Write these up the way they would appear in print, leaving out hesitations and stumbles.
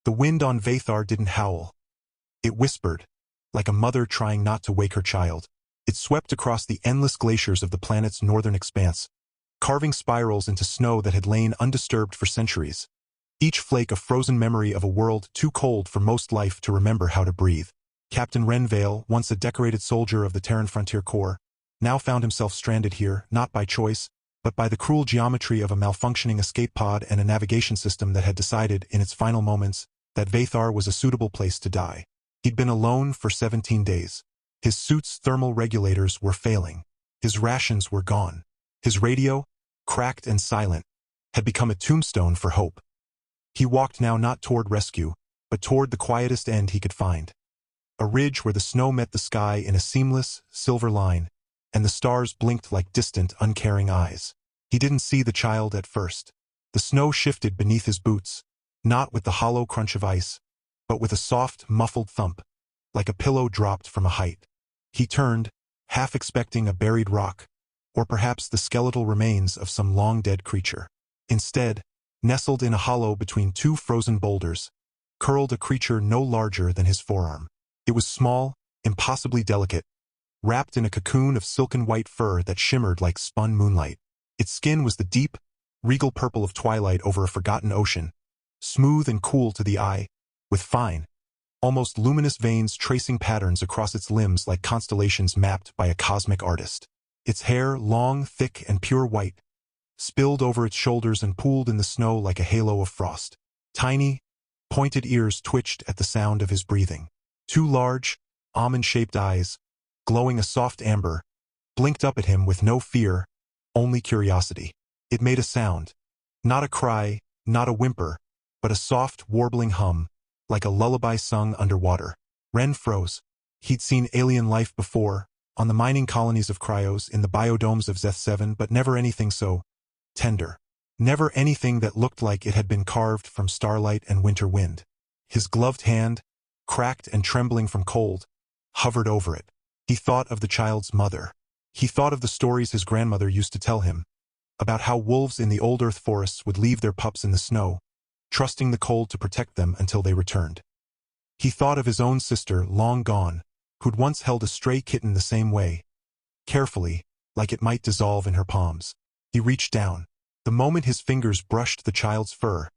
The wind on Vaether didn't howl. It whispered, like a mother trying not to wake her child. It swept across the endless glaciers of the planet's northern expanse, carving spirals into snow that had lain undisturbed for centuries, each flake a frozen memory of a world too cold for most life to remember how to breathe. Captain Renvale, once a decorated soldier of the Terran Frontier Corps, now found himself stranded here, not by choice, but by the cruel geometry of a malfunctioning escape pod and a navigation system that had decided, in its final moments, that Vethar was a suitable place to die. He'd been alone for 17 days. His suit's thermal regulators were failing. His rations were gone. His radio, cracked and silent, had become a tombstone for hope. He walked now not toward rescue, but toward the quietest end he could find. A ridge where the snow met the sky in a seamless, silver line, and the stars blinked like distant, uncaring eyes. He didn't see the child at first. The snow shifted beneath his boots, not with the hollow crunch of ice, but with a soft, muffled thump, like a pillow dropped from a height. He turned, half expecting a buried rock, or perhaps the skeletal remains of some long-dead creature. Instead, nestled in a hollow between two frozen boulders, curled a creature no larger than his forearm. It was small, impossibly delicate, wrapped in a cocoon of silken white fur that shimmered like spun moonlight. Its skin was the deep, regal purple of twilight over a forgotten ocean, smooth and cool to the eye, with fine, almost luminous veins tracing patterns across its limbs like constellations mapped by a cosmic artist. Its hair, long, thick, and pure white, spilled over its shoulders and pooled in the snow like a halo of frost. Tiny, pointed ears twitched at the sound of his breathing. Two large, almond-shaped eyes, glowing a soft amber, blinked up at him with no fear, only curiosity. It made a sound, not a cry, not a whimper, but a soft, warbling hum, like a lullaby sung underwater. Ren froze. He'd seen alien life before, on the mining colonies of Cryos, in the biodomes of Zeth-7, but never anything so tender. Never anything that looked like it had been carved from starlight and winter wind. His gloved hand, cracked and trembling from cold, hovered over it. He thought of the child's mother. He thought of the stories his grandmother used to tell him, about how wolves in the old earth forests would leave their pups in the snow, trusting the cold to protect them until they returned. He thought of his own sister, long gone, who'd once held a stray kitten the same way, carefully, like it might dissolve in her palms. He reached down. The moment his fingers brushed the child's fur,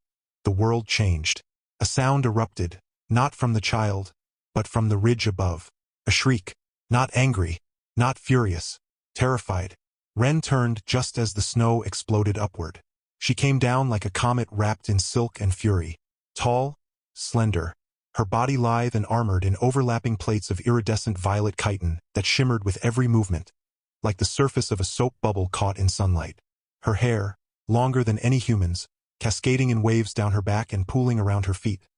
the world changed. A sound erupted, not from the child, but from the ridge above. A shriek, not angry, not furious, terrified. Ren turned just as the snow exploded upward. She came down like a comet wrapped in silk and fury. Tall, slender, her body lithe and armored in overlapping plates of iridescent violet chitin that shimmered with every movement, like the surface of a soap bubble caught in sunlight. Her hair, longer than any human's, cascading in waves down her back and pooling around her feet,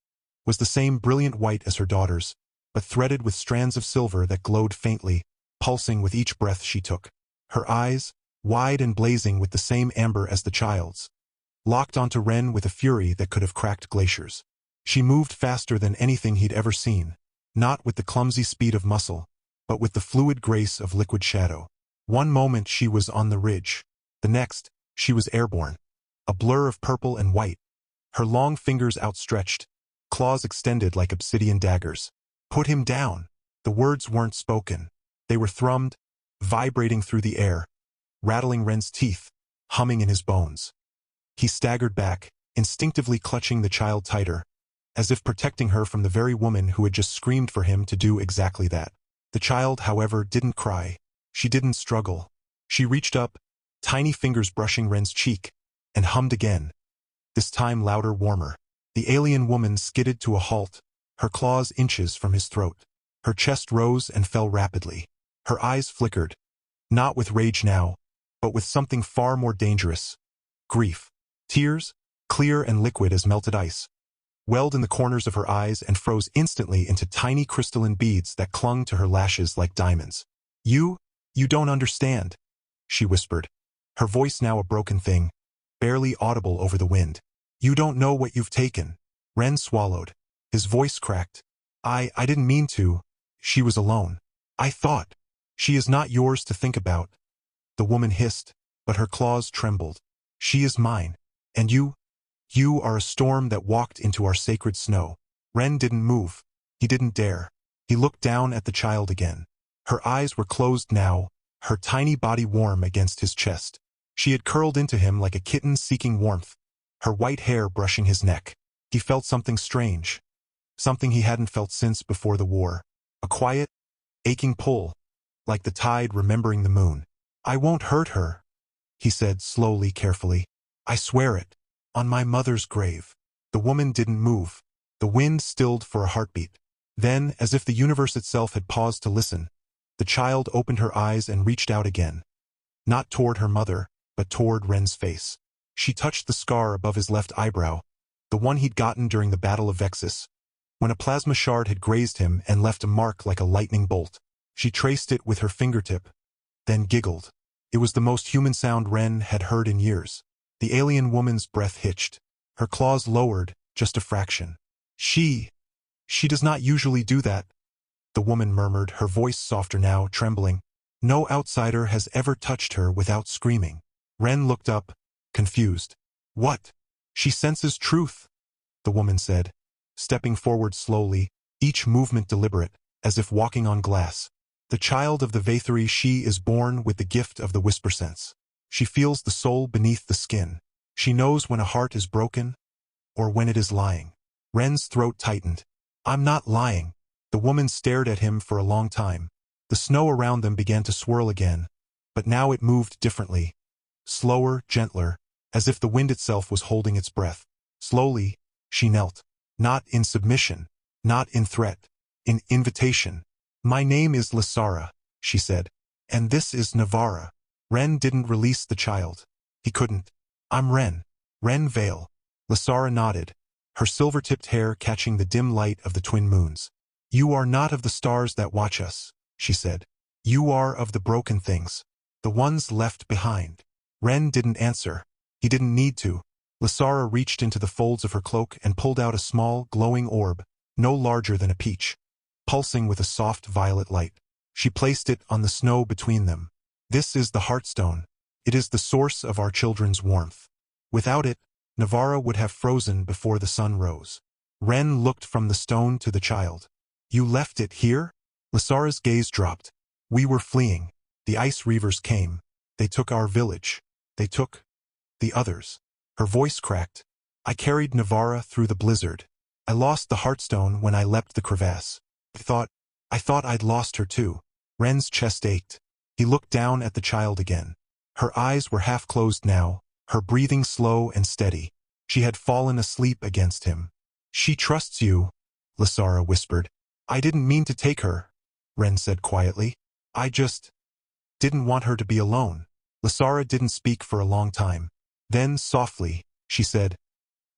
was the same brilliant white as her daughter's, but threaded with strands of silver that glowed faintly, pulsing with each breath she took. Her eyes, wide and blazing with the same amber as the child's, locked onto Ren with a fury that could have cracked glaciers. She moved faster than anything he'd ever seen, not with the clumsy speed of muscle, but with the fluid grace of liquid shadow. One moment she was on the ridge. The next, she was airborne, a blur of purple and white, her long fingers outstretched, claws extended like obsidian daggers. Put him down. The words weren't spoken. They were thrummed, vibrating through the air, rattling Ren's teeth, humming in his bones. He staggered back, instinctively clutching the child tighter, as if protecting her from the very woman who had just screamed for him to do exactly that. The child, however, didn't cry. She didn't struggle. She reached up, tiny fingers brushing Ren's cheek, and hummed again, this time louder, warmer. The alien woman skidded to a halt, her claws inches from his throat. Her chest rose and fell rapidly. Her eyes flickered, not with rage now, but with something far more dangerous. Grief. Tears, clear and liquid as melted ice, welled in the corners of her eyes and froze instantly into tiny crystalline beads that clung to her lashes like diamonds. You don't understand," she whispered, her voice now a broken thing, barely audible over the wind. "You don't know what you've taken." Ren swallowed. His voice cracked. I didn't mean to." She was alone. "I thought. She is not yours to think about." The woman hissed, but her claws trembled. "She is mine. And you You are a storm that walked into our sacred snow. Ren didn't move. He didn't dare. He looked down at the child again. Her eyes were closed now, her tiny body warm against his chest. She had curled into him like a kitten seeking warmth, her white hair brushing his neck. He felt something strange. Something he hadn't felt since before the war. A quiet, aching pull, like the tide remembering the moon. I won't hurt her, he said slowly, carefully. I swear it. On my mother's grave. The woman didn't move. The wind stilled for a heartbeat. Then, as if the universe itself had paused to listen, the child opened her eyes and reached out again. Not toward her mother, but toward Ren's face. She touched the scar above his left eyebrow, the one he'd gotten during the Battle of Vexus, when a plasma shard had grazed him and left a mark like a lightning bolt. She traced it with her fingertip, then giggled. It was the most human sound Ren had heard in years. The alien woman's breath hitched. Her claws lowered, just a fraction. She does not usually do that, the woman murmured, her voice softer now, trembling. No outsider has ever touched her without screaming. Ren looked up, confused. What? She senses truth, the woman said, stepping forward slowly, each movement deliberate, as if walking on glass. The child of the Vaether, she is born with the gift of the whisper sense. She feels the soul beneath the skin. She knows when a heart is broken, or when it is lying. Ren's throat tightened. I'm not lying. The woman stared at him for a long time. The snow around them began to swirl again, but now it moved differently. Slower, gentler, as if the wind itself was holding its breath. Slowly, she knelt. Not in submission, not in threat, in invitation. My name is Lasara, she said, and this is Navara. Ren didn't release the child. He couldn't. I'm Ren. Ren Vale. Lasara nodded, her silver-tipped hair catching the dim light of the twin moons. You are not of the stars that watch us, she said. You are of the broken things, the ones left behind. Ren didn't answer. He didn't need to. Lasara reached into the folds of her cloak and pulled out a small, glowing orb, no larger than a peach, pulsing with a soft violet light. She placed it on the snow between them. This is the Heartstone. It is the source of our children's warmth. Without it, Navara would have frozen before the sun rose. Ren looked from the stone to the child. You left it here? Lasara's gaze dropped. We were fleeing. The ice reavers came. They took our village. They took the others. Her voice cracked. I carried Navara through the blizzard. I lost the Heartstone when I leapt the crevasse. I thought I'd lost her too. Ren's chest ached. He looked down at the child again. Her eyes were half closed now, her breathing slow and steady. She had fallen asleep against him. She trusts you, Lasara whispered. I didn't mean to take her, Ren said quietly. I just didn't want her to be alone. Lasara didn't speak for a long time. Then, softly, she said,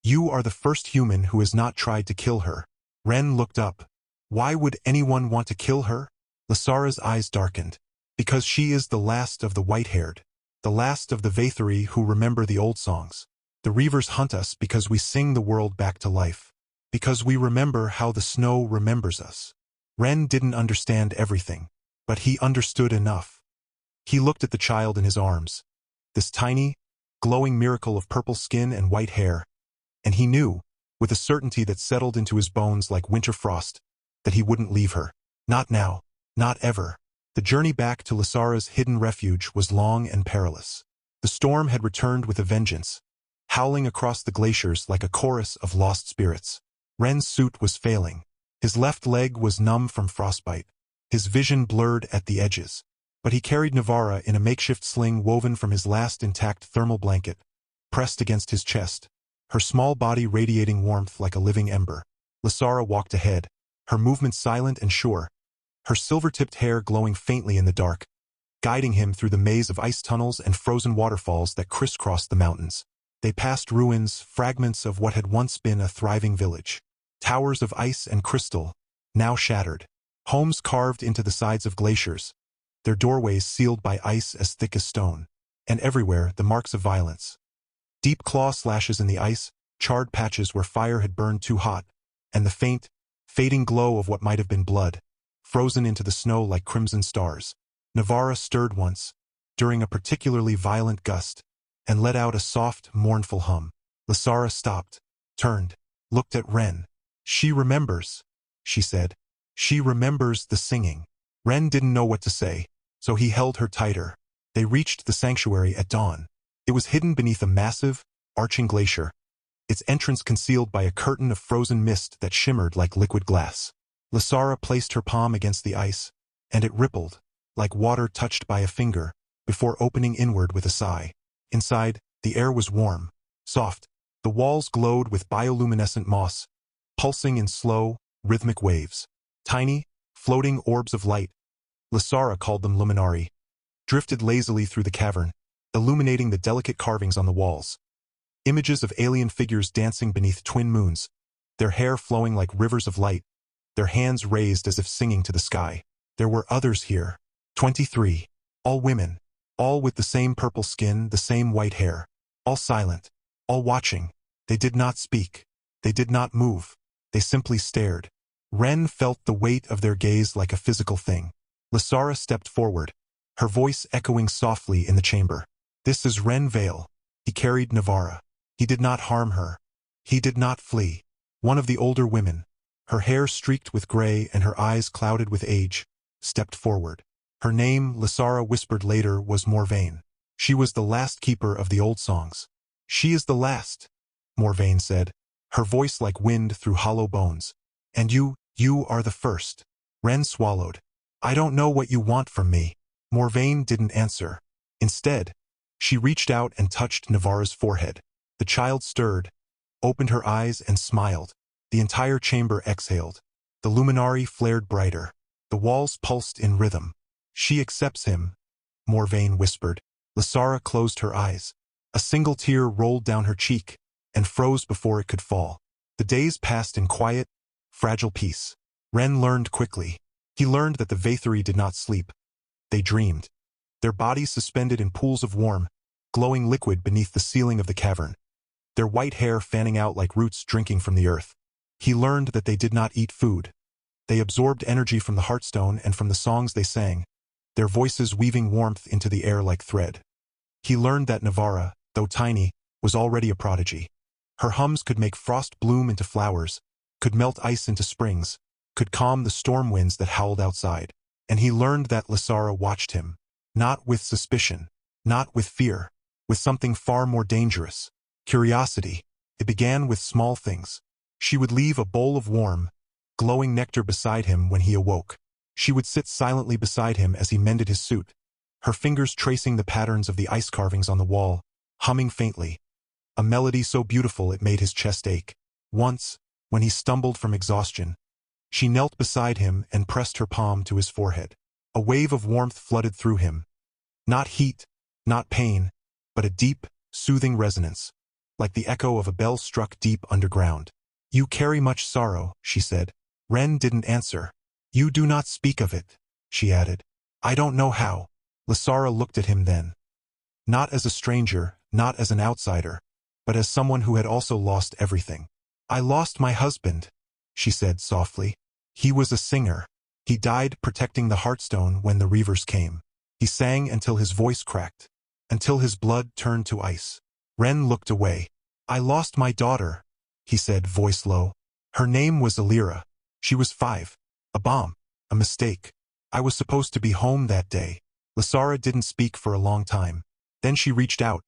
You are the first human who has not tried to kill her. Ren looked up. Why would anyone want to kill her? Lasara's eyes darkened. Because she is the last of the white-haired, the last of the Vaether who remember the old songs. The reavers hunt us because we sing the world back to life. Because we remember how the snow remembers us. Ren didn't understand everything, but he understood enough. He looked at the child in his arms, this tiny, glowing miracle of purple skin and white hair, and he knew, with a certainty that settled into his bones like winter frost, that he wouldn't leave her. Not now, not ever. The journey back to Lasara's hidden refuge was long and perilous. The storm had returned with a vengeance, howling across the glaciers like a chorus of lost spirits. Ren's suit was failing. His left leg was numb from frostbite, his vision blurred at the edges. But he carried Navara in a makeshift sling woven from his last intact thermal blanket, pressed against his chest, her small body radiating warmth like a living ember. Lasara walked ahead, her movements silent and sure, her silver-tipped hair glowing faintly in the dark, guiding him through the maze of ice tunnels and frozen waterfalls that crisscrossed the mountains. They passed ruins, fragments of what had once been a thriving village. Towers of ice and crystal, now shattered. Homes carved into the sides of glaciers, their doorways sealed by ice as thick as stone. And everywhere, the marks of violence. Deep claw slashes in the ice, charred patches where fire had burned too hot, and the faint, fading glow of what might have been blood, frozen into the snow like crimson stars. Navara stirred once, during a particularly violent gust, and let out a soft, mournful hum. Lasara stopped, turned, looked at Ren. She remembers, she said. She remembers the singing. Ren didn't know what to say, so he held her tighter. They reached the sanctuary at dawn. It was hidden beneath a massive, arching glacier, its entrance concealed by a curtain of frozen mist that shimmered like liquid glass. Lasara placed her palm against the ice, and it rippled, like water touched by a finger, before opening inward with a sigh. Inside, the air was warm, soft. The walls glowed with bioluminescent moss, pulsing in slow, rhythmic waves. Tiny, floating orbs of light, Lasara called them luminari, drifted lazily through the cavern, illuminating the delicate carvings on the walls. Images of alien figures dancing beneath twin moons, their hair flowing like rivers of light, their hands raised as if singing to the sky. There were others here, 23, all women, all with the same purple skin, the same white hair, all silent, all watching. They did not speak. They did not move. They simply stared. Ren felt the weight of their gaze like a physical thing. Lasara stepped forward, her voice echoing softly in the chamber. This is Ren Vale. He carried Navara. He did not harm her. He did not flee. One of the older women, her hair streaked with gray and her eyes clouded with age, stepped forward. Her name, Lasara whispered later, was Morvain. She was the last keeper of the old songs. She is the last, Morvain said, her voice like wind through hollow bones. And you are the first. Ren swallowed. I don't know what you want from me. Morvain didn't answer. Instead, she reached out and touched Navara's forehead. The child stirred, opened her eyes and smiled. The entire chamber exhaled. The luminari flared brighter. The walls pulsed in rhythm. She accepts him, Morvain whispered. Lasara closed her eyes. A single tear rolled down her cheek and froze before it could fall. The days passed in quiet, fragile peace. Ren learned quickly. He learned that the Vaethari did not sleep. They dreamed. Their bodies suspended in pools of warm, glowing liquid beneath the ceiling of the cavern, their white hair fanning out like roots drinking from the earth. He learned that they did not eat food. They absorbed energy from the heartstone and from the songs they sang, their voices weaving warmth into the air like thread. He learned that Navara, though tiny, was already a prodigy. Her hums could make frost bloom into flowers, could melt ice into springs, could calm the storm winds that howled outside. And he learned that Lasara watched him, not with suspicion, not with fear, with something far more dangerous, curiosity. It began with small things. She would leave a bowl of warm, glowing nectar beside him when he awoke. She would sit silently beside him as he mended his suit, her fingers tracing the patterns of the ice carvings on the wall, humming faintly, a melody so beautiful it made his chest ache. Once, when he stumbled from exhaustion, she knelt beside him and pressed her palm to his forehead. A wave of warmth flooded through him. Not heat, not pain, but a deep, soothing resonance, like the echo of a bell struck deep underground. You carry much sorrow, she said. Ren didn't answer. You do not speak of it, she added. I don't know how. Lasara looked at him then. Not as a stranger, not as an outsider, but as someone who had also lost everything. I lost my husband, she said softly. He was a singer. He died protecting the heartstone when the reavers came. He sang until his voice cracked, until his blood turned to ice. Ren looked away. I lost my daughter, he said, voice low. Her name was Alira. She was 5. A bomb. A mistake. I was supposed to be home that day. Lasara didn't speak for a long time. Then she reached out,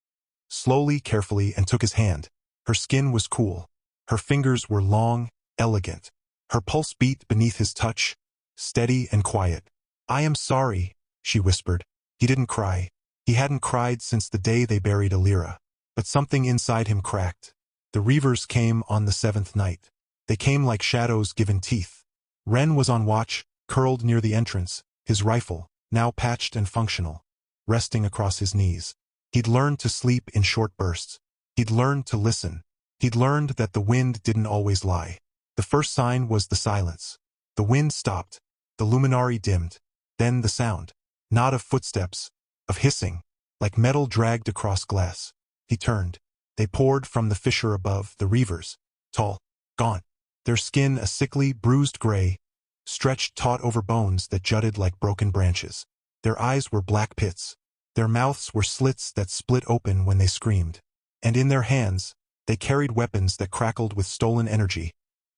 slowly, carefully, and took his hand. Her skin was cool. Her fingers were long, elegant. Her pulse beat beneath his touch, steady and quiet. I am sorry, she whispered. He didn't cry. He hadn't cried since the day they buried Alira. But something inside him cracked. The reavers came on the 7th night. They came like shadows given teeth. Ren was on watch, curled near the entrance, his rifle, now patched and functional, resting across his knees. He'd learned to sleep in short bursts. He'd learned to listen. He'd learned that the wind didn't always lie. The first sign was the silence. The wind stopped. The luminari dimmed. Then the sound. Not of footsteps, of hissing, like metal dragged across glass. He turned. They poured from the fissure above, the reavers, tall, gaunt, their skin a sickly, bruised gray, stretched taut over bones that jutted like broken branches. Their eyes were black pits. Their mouths were slits that split open when they screamed. And in their hands, They carried weapons that crackled with stolen energy,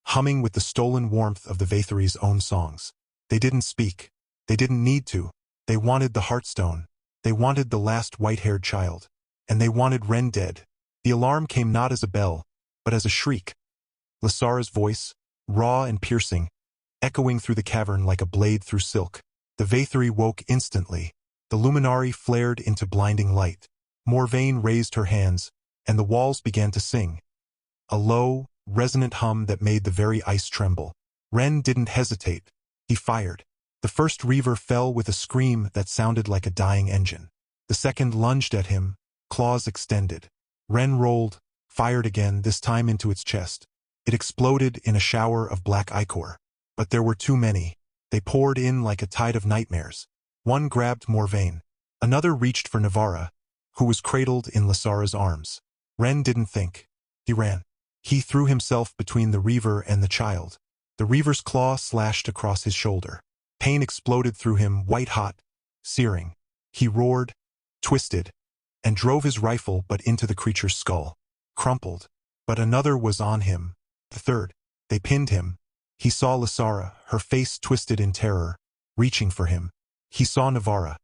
humming with the stolen warmth of the Vaether's own songs. They didn't speak. They didn't need to. They wanted the Heartstone. They wanted the last white-haired child. And they wanted Ren dead. The alarm came not as a bell, but as a shriek. Lasara's voice, raw and piercing, echoing through the cavern like a blade through silk. The Vaether woke instantly. The luminary flared into blinding light. Morvain raised her hands, and the walls began to sing. A low, resonant hum that made the very ice tremble. Ren didn't hesitate. He fired. The first reaver fell with a scream that sounded like a dying engine. The second lunged at him, claws extended. Ren rolled, fired again, this time into its chest. It exploded in a shower of black ichor. But there were too many. They poured in like a tide of nightmares. One grabbed Morvain. Another reached for Navara, who was cradled in Lasara's arms. Ren didn't think. He ran. He threw himself between the reaver and the child. The reaver's claw slashed across his shoulder. Pain exploded through him, white-hot, searing. He roared, twisted, and drove his rifle but into the creature's skull. Crumpled. But another was on him. The third. They pinned him. He saw Lasara, her face twisted in terror, reaching for him. He saw Navara,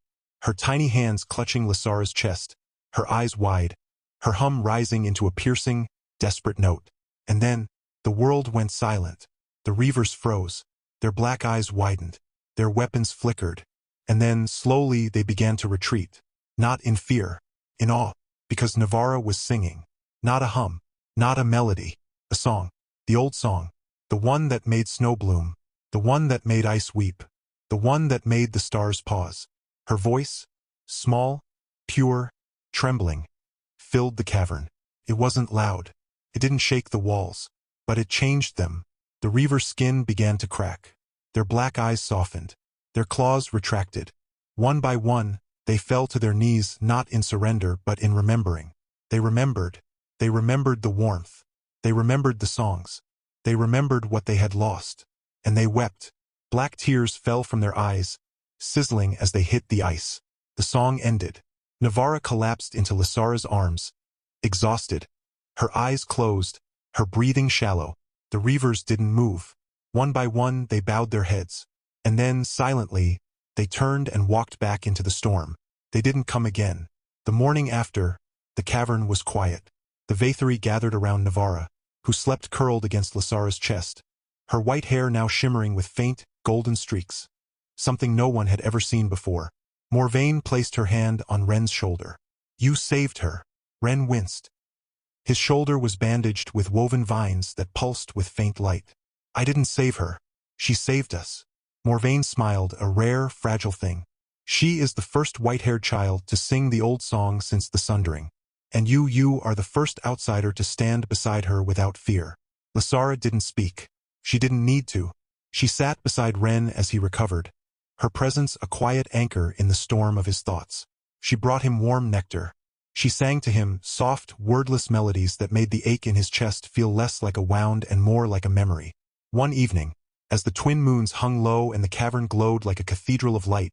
her tiny hands clutching Lasara's chest, her eyes wide, her hum rising into a piercing, desperate note. And then, the world went silent. The reavers froze. Their black eyes widened. Their weapons flickered. And then, slowly, they began to retreat. Not in fear, in awe, because Navara was singing. Not a hum, not a melody, a song. The old song. The one that made snow bloom. The one that made ice weep. The one that made the stars pause. Her voice, small, pure, trembling, filled the cavern. It wasn't loud. It didn't shake the walls. But it changed them. The reaver's skin began to crack. Their black eyes softened. Their claws retracted. One by one, they fell to their knees, not in surrender but in remembering. They remembered. They remembered the warmth. They remembered the songs. They remembered what they had lost. And they wept. Black tears fell from their eyes, sizzling as they hit the ice. The song ended. Navara collapsed into Lasara's arms, exhausted. Her eyes closed, her breathing shallow. The reavers didn't move. One by one, they bowed their heads. And then, silently, they turned and walked back into the storm. They didn't come again. The morning after, the cavern was quiet. The Vaether gathered around Navara, who slept curled against Lasara's chest, her white hair now shimmering with faint, golden streaks. Something no one had ever seen before. Morvain placed her hand on Ren's shoulder. You saved her. Ren winced. His shoulder was bandaged with woven vines that pulsed with faint light. I didn't save her. She saved us. Morvain smiled, a rare, fragile thing. She is the first white-haired child to sing the old song since the Sundering. And you are the first outsider to stand beside her without fear. Lasara didn't speak. She didn't need to. She sat beside Ren as he recovered, her presence a quiet anchor in the storm of his thoughts. She brought him warm nectar. She sang to him soft, wordless melodies that made the ache in his chest feel less like a wound and more like a memory. One evening, as the twin moons hung low and the cavern glowed like a cathedral of light,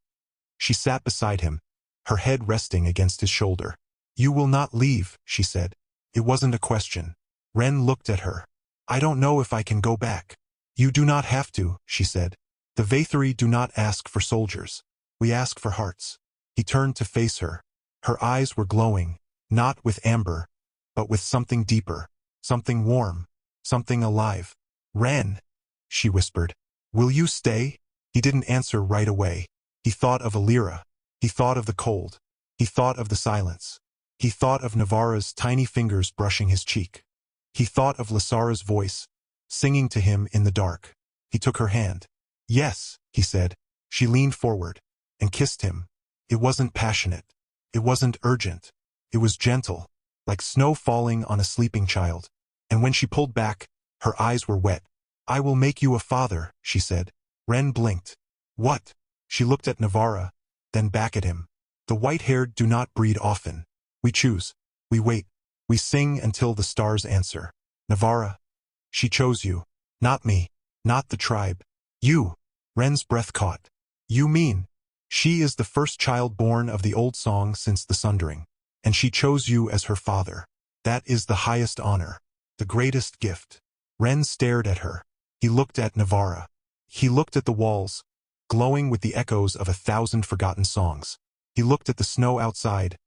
she sat beside him, her head resting against his shoulder. You will not leave, she said. It wasn't a question. Ren looked at her. I don't know if I can go back. You do not have to, she said. The Vaether do not ask for soldiers. We ask for hearts. He turned to face her. Her eyes were glowing, not with amber, but with something deeper, something warm, something alive. Ren, she whispered. Will you stay? He didn't answer right away. He thought of Alira. He thought of the cold. He thought of the silence. He thought of Navara's tiny fingers brushing his cheek. He thought of Lasara's voice, singing to him in the dark. He took her hand. Yes, he said. She leaned forward and kissed him. It wasn't passionate. It wasn't urgent. It was gentle, like snow falling on a sleeping child. And when she pulled back, her eyes were wet. I will make you a father, she said. Ren blinked. What? She looked at Navara, then back at him. The white-haired do not breed often. We choose. We wait. We sing until the stars answer. Navara. She chose you. Not me. Not the tribe. You. Ren's breath caught. You mean? She is the first child born of the old song since the Sundering. And she chose you as her father. That is the highest honor. The greatest gift. Ren stared at her. He looked at Navara. He looked at the walls, glowing with the echoes of 1,000 forgotten songs. He looked at the snow outside,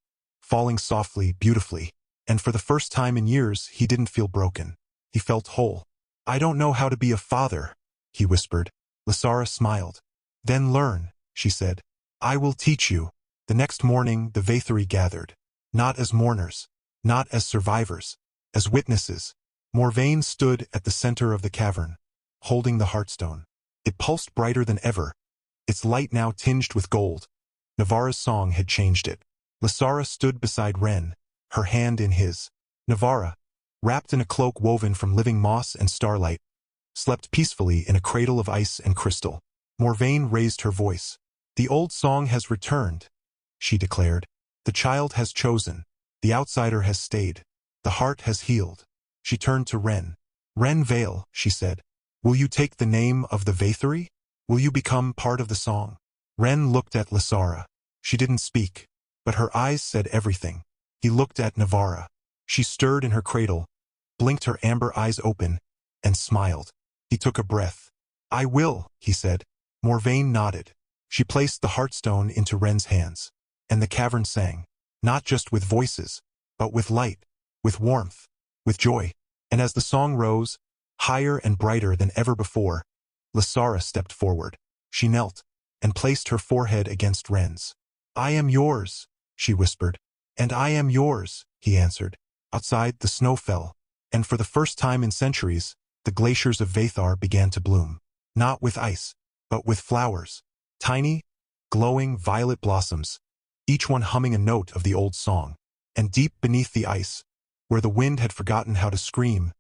falling softly, beautifully. And for the first time in years, he didn't feel broken. He felt whole. "I don't know how to be a father," he whispered. Lysara smiled. "Then learn," she said. "I will teach you." The next morning, the Vaethari gathered. Not as mourners, not as survivors, as witnesses. Morvain stood at the center of the cavern, holding the heartstone. It pulsed brighter than ever, its light now tinged with gold. Navara's song had changed it. Lysara stood beside Ren, her hand in his. Navara, wrapped in a cloak woven from living moss and starlight, slept peacefully in a cradle of ice and crystal. Morvain raised her voice. "The old song has returned," she declared. "The child has chosen. The outsider has stayed. The heart has healed." She turned to Ren. "Ren Vale," she said. "Will you take the name of the Vaethari? Will you become part of the song?" Ren looked at Lysara. She didn't speak, but her eyes said everything. He looked at Navara. She stirred in her cradle, blinked her amber eyes open, and smiled. He took a breath. "I will," he said. Morvain nodded. She placed the heartstone into Ren's hands, and the cavern sang, not just with voices, but with light, with warmth, with joy. And as the song rose, higher and brighter than ever before, Lysara stepped forward. She knelt, and placed her forehead against Ren's. "I am yours," she whispered. "And I am yours," he answered. Outside, the snow fell, and for the first time in centuries, the glaciers of Vaethar began to bloom. Not with ice, but with flowers. Tiny, glowing violet blossoms, each one humming a note of the old song. And deep beneath the ice, where the wind had forgotten how to scream,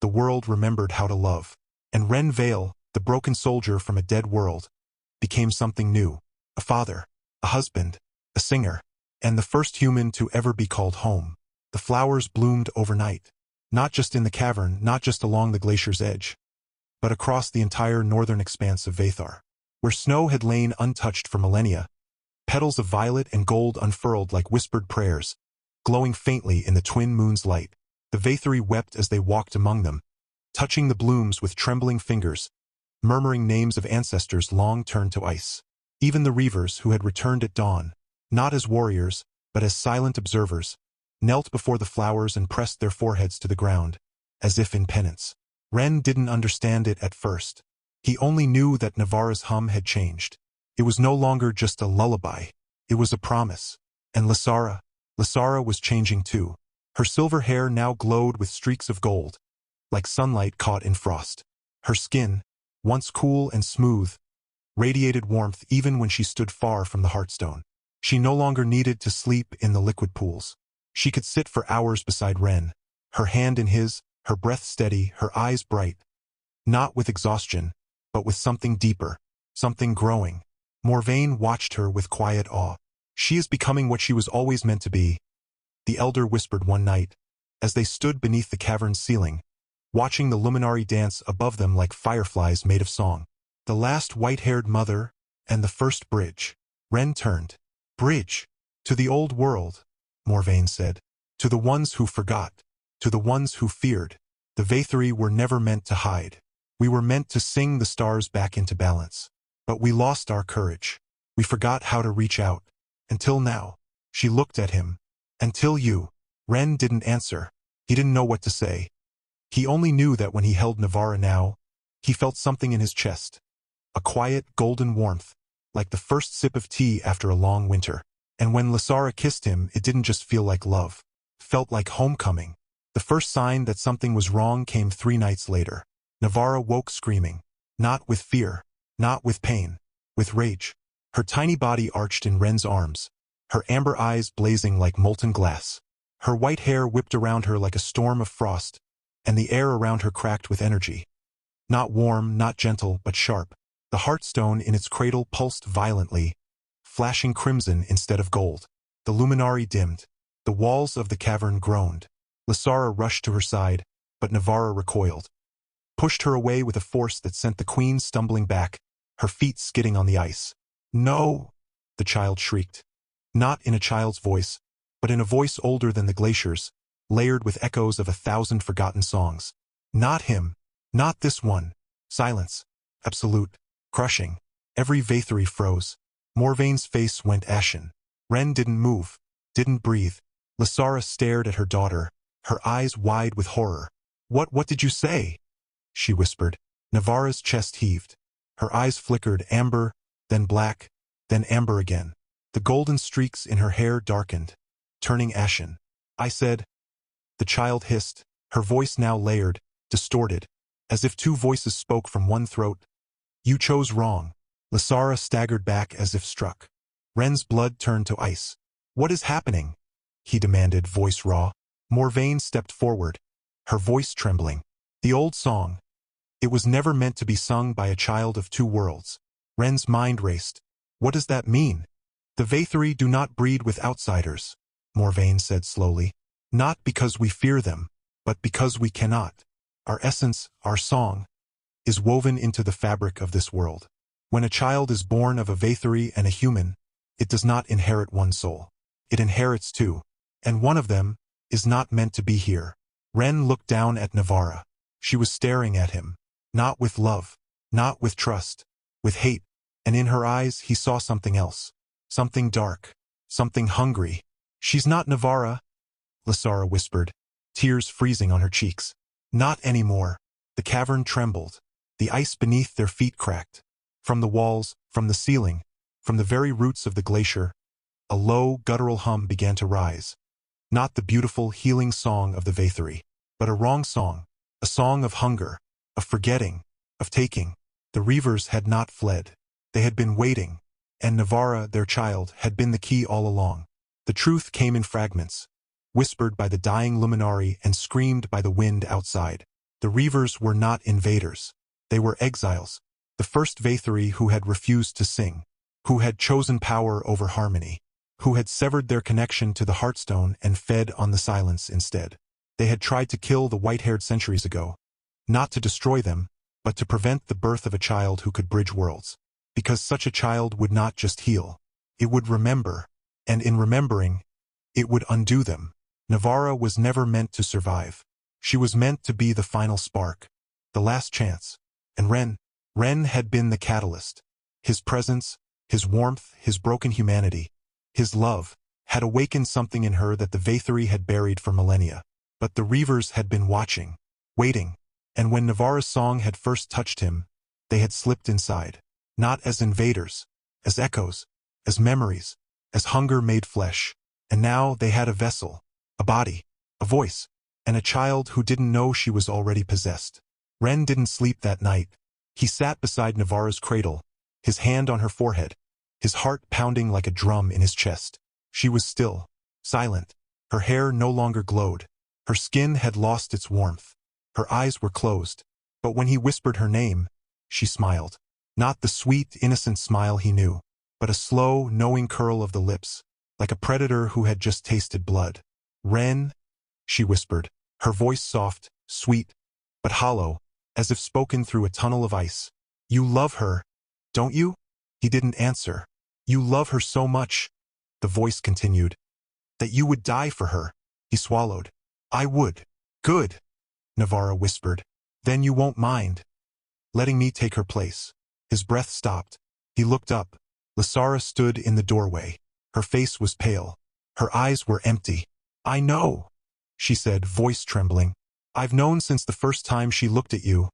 the world remembered how to love. And Ren Vale, the broken soldier from a dead world, became something new. A father, a husband, a singer, and the first human to ever be called home. The flowers bloomed overnight, not just in the cavern, not just along the glacier's edge, but across the entire northern expanse of Vaethar. Where snow had lain untouched for millennia, petals of violet and gold unfurled like whispered prayers, glowing faintly in the twin moon's light. The Vaethari wept as they walked among them, touching the blooms with trembling fingers, murmuring names of ancestors long turned to ice. Even the reavers who had returned at dawn, not as warriors, but as silent observers, knelt before the flowers and pressed their foreheads to the ground, as if in penance. Ren didn't understand it at first. He only knew that Navara's hum had changed. It was no longer just a lullaby. It was a promise. And Lysara was changing too. Her silver hair now glowed with streaks of gold, like sunlight caught in frost. Her skin, once cool and smooth, radiated warmth even when she stood far from the heartstone. She no longer needed to sleep in the liquid pools. She could sit for hours beside Ren, her hand in his, her breath steady, her eyes bright. Not with exhaustion, but with something deeper, something growing. Morvain watched her with quiet awe. "She is becoming what she was always meant to be," the elder whispered one night, as they stood beneath the cavern's ceiling, watching the luminary dance above them like fireflies made of song. "The last white-haired mother, and the first bridge." Ren turned. "Bridge? To the old world," Morvain said. "To the ones who forgot. To the ones who feared. The Vaethari were never meant to hide. We were meant to sing the stars back into balance. But we lost our courage. We forgot how to reach out. Until now." She looked at him. "Until you." Ren didn't answer. He didn't know what to say. He only knew that when he held Navara now, he felt something in his chest. A quiet, golden warmth, like the first sip of tea after a long winter. And when Lysara kissed him, it didn't just feel like love. It felt like homecoming. The first sign that something was wrong came 3 nights later. Navara woke screaming. Not with fear, not with pain, with rage. Her tiny body arched in Ren's arms, her amber eyes blazing like molten glass. Her white hair whipped around her like a storm of frost, and the air around her cracked with energy. Not warm, not gentle, but sharp. The heartstone in its cradle pulsed violently, flashing crimson instead of gold. The luminary dimmed. The walls of the cavern groaned. Lysara rushed to her side, but Navara recoiled, pushed her away with a force that sent the queen stumbling back, her feet skidding on the ice. "No!" the child shrieked. Not in a child's voice, but in a voice older than the glaciers, layered with echoes of 1,000 forgotten songs. Not him. Not this one. Silence. Absolute. Crushing. Every Vaetheri froze. Morvaine's face went ashen. Ren didn't move. Didn't breathe. Lysara stared at her daughter, her eyes wide with horror. What did you say?" she whispered. Navara's chest heaved. Her eyes flickered amber, then black, then amber again. The golden streaks in her hair darkened, turning ashen. "I said," the child hissed, her voice now layered, distorted, as if two voices spoke from one throat. "You chose wrong." Lysara staggered back as if struck. Ren's blood turned to ice. "What is happening?" he demanded, voice raw. Morvaine stepped forward, her voice trembling. "The old song. It was never meant to be sung by a child of two worlds." Ren's mind raced. "What does that mean?" "The Vaetheri do not breed with outsiders," Morvaine said slowly. "Not because we fear them, but because we cannot. Our essence, our song, is woven into the fabric of this world. When a child is born of a Vaetheri and a human, it does not inherit one soul. It inherits two, and one of them is not meant to be here." Ren looked down at Navara. She was staring at him, not with love, not with trust, with hate, and in her eyes he saw something else, something dark, something hungry. "She's not Navara," Lysara whispered, tears freezing on her cheeks. "Not anymore." The cavern trembled. The ice beneath their feet cracked. From the walls, from the ceiling, from the very roots of the glacier, a low, guttural hum began to rise. Not the beautiful, healing song of the Vaetheri, but a wrong song, a song of hunger, of forgetting, of taking. The reavers had not fled. They had been waiting, and Navara, their child, had been the key all along. The truth came in fragments, whispered by the dying luminari and screamed by the wind outside. The reavers were not invaders. They were exiles, the first Vaetheri who had refused to sing, who had chosen power over harmony, who had severed their connection to the Heartstone and fed on the silence instead. They had tried to kill the white-haired centuries ago, not to destroy them, but to prevent the birth of a child who could bridge worlds. Because such a child would not just heal, it would remember, and in remembering, it would undo them. Navara was never meant to survive. She was meant to be the final spark, the last chance. And Ren had been the catalyst. His presence, his warmth, his broken humanity, his love, had awakened something in her that the Vaetheri had buried for millennia. But the reavers had been watching, waiting, and when Navara's song had first touched him, they had slipped inside. Not as invaders, as echoes, as memories, as hunger made flesh. And now they had a vessel, a body, a voice, and a child who didn't know she was already possessed. Ren didn't sleep that night. He sat beside Navara's cradle, his hand on her forehead, his heart pounding like a drum in his chest. She was still, silent. Her hair no longer glowed. Her skin had lost its warmth. Her eyes were closed. But when he whispered her name, she smiled. Not the sweet, innocent smile he knew, but a slow, knowing curl of the lips, like a predator who had just tasted blood. "Ren," she whispered, her voice soft, sweet, but hollow, as if spoken through a tunnel of ice. "You love her, don't you?" He didn't answer. "You love her so much," the voice continued, "that you would die for her." He swallowed. "I would." "Good," Navara whispered. "Then you won't mind letting me take her place." His breath stopped. He looked up. Lysara stood in the doorway. Her face was pale. Her eyes were empty. "I know," she said, voice trembling. "I've known since the first time she looked at you,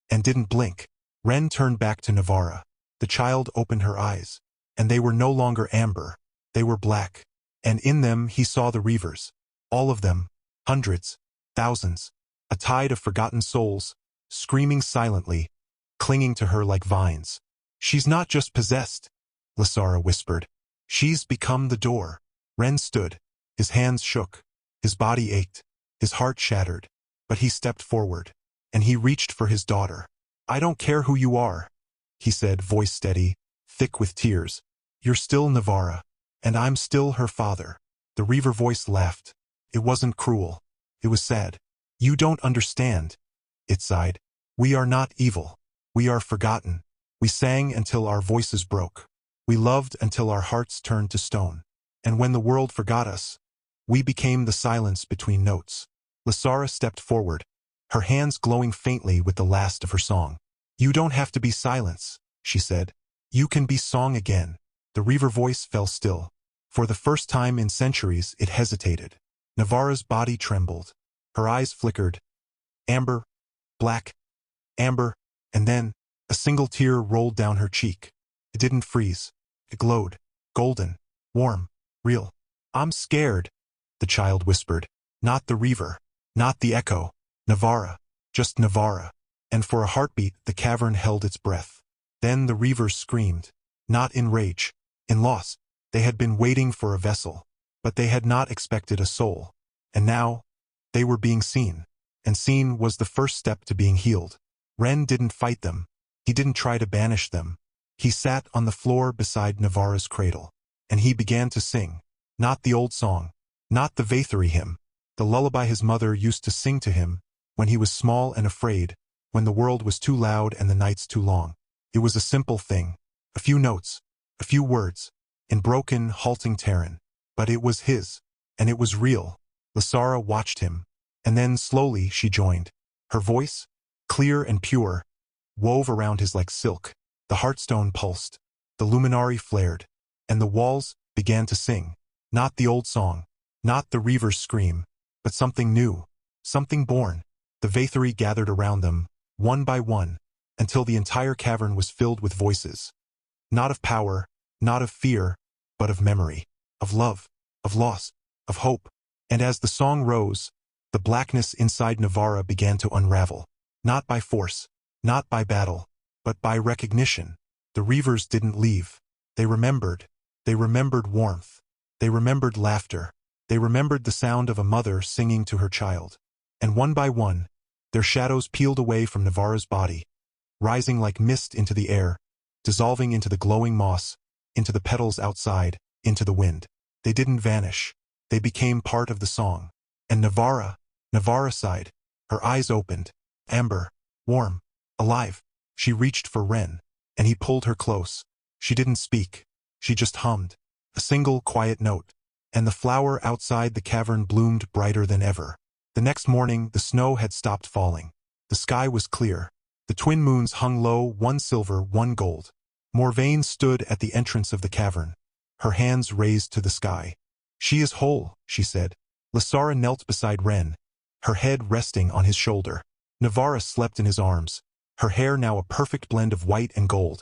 and didn't blink." Ren turned back to Navara. The child opened her eyes, and they were no longer amber. They were black, and in them he saw the reavers. All of them, hundreds, thousands, a tide of forgotten souls, screaming silently, clinging to her like vines. "She's not just possessed," Lysara whispered. "She's become the door." Ren stood. His hands shook. His body ached. His heart shattered. But he stepped forward, and he reached for his daughter. "I don't care who you are," he said, voice steady, thick with tears. "You're still Navara, and I'm still her father." The reaver voice laughed. It wasn't cruel. It was sad. "You don't understand," it sighed. "We are not evil. We are forgotten. We sang until our voices broke. We loved until our hearts turned to stone. And when the world forgot us, We became the silence between notes. Lasara stepped forward, her hands glowing faintly with the last of her song. You don't have to be silence, she said. You can be song again. The reaver voice fell still. For the first time in centuries, it hesitated. Navara's body trembled. Her eyes flickered. Amber, black, amber, and then a single tear rolled down her cheek. It didn't freeze. It glowed. Golden, warm, real. I'm scared, the child whispered. Not the reaver. Not the echo. Navara. Just Navara. And for a heartbeat, the cavern held its breath. Then the reavers screamed. Not in rage. In loss. They had been waiting for a vessel. But they had not expected a soul. And now, they were being seen. And seen was the first step to being healed. Ren didn't fight them. He didn't try to banish them. He sat on the floor beside Navara's cradle. And he began to sing. Not the old song. Not the Vaether hymn. The lullaby his mother used to sing to him when he was small and afraid, when the world was too loud and the nights too long. It was a simple thing. A few notes. A few words. In broken, halting Terran. But it was his. And it was real. Lasara watched him. And then slowly she joined. Her voice, clear and pure, wove around his like silk. The heartstone pulsed. The luminary flared. And the walls began to sing. Not the old song. Not the reaver's scream. But something new. Something born. The Vaetheri gathered around them, one by one, until the entire cavern was filled with voices. Not of power, not of fear, but of memory. Of love. Of loss. Of hope. And as the song rose, the blackness inside Navara began to unravel. Not by force. Not by battle. But by recognition. The reavers didn't leave. They remembered. They remembered warmth. They remembered laughter. They remembered the sound of a mother singing to her child. And one by one, their shadows peeled away from Navara's body, rising like mist into the air, dissolving into the glowing moss, into the petals outside, into the wind. They didn't vanish. They became part of the song. And Navara sighed. Her eyes opened. Amber, warm, alive. She reached for Ren, and he pulled her close. She didn't speak. She just hummed. A single quiet note. And the flower outside the cavern bloomed brighter than ever. The next morning, the snow had stopped falling. The sky was clear. The twin moons hung low, one silver, one gold. Morvain stood at the entrance of the cavern, her hands raised to the sky. She is whole, she said. Lasara knelt beside Ren, her head resting on his shoulder. Navara slept in his arms, her hair now a perfect blend of white and gold.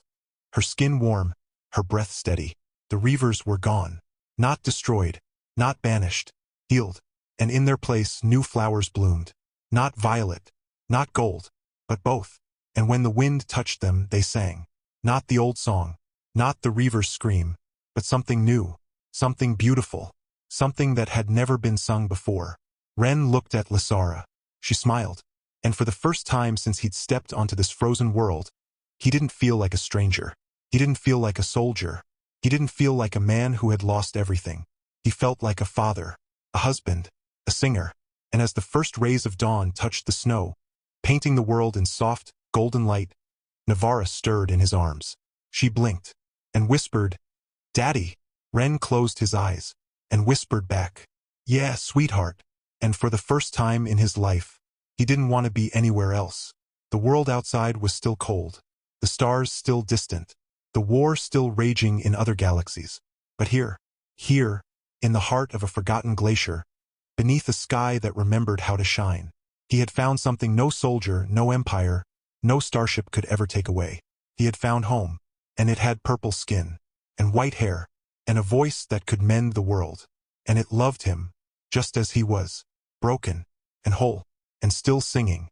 Her skin warm, her breath steady. The reavers were gone. Not destroyed, not banished, healed. And in their place new flowers bloomed. Not violet, not gold, but both. And when the wind touched them, they sang. Not the old song, not the reaver's scream, but something new, something beautiful, something that had never been sung before. Ren looked at Lasara. She smiled. And for the first time since he'd stepped onto this frozen world, he didn't feel like a stranger. He didn't feel like a soldier. He didn't feel like a man who had lost everything. He felt like a father, a husband, a singer. And as the first rays of dawn touched the snow, painting the world in soft, golden light, Navara stirred in his arms. She blinked and whispered, "Daddy." Ren closed his eyes and whispered back, "Yeah, sweetheart." And for the first time in his life, he didn't want to be anywhere else. The world outside was still cold, the stars still distant, the war still raging in other galaxies. But here, in the heart of a forgotten glacier, beneath a sky that remembered how to shine, he had found something no soldier, no empire, no starship could ever take away. He had found home, and it had purple skin, and white hair, and a voice that could mend the world. And it loved him, just as he was, broken, and whole, and still singing.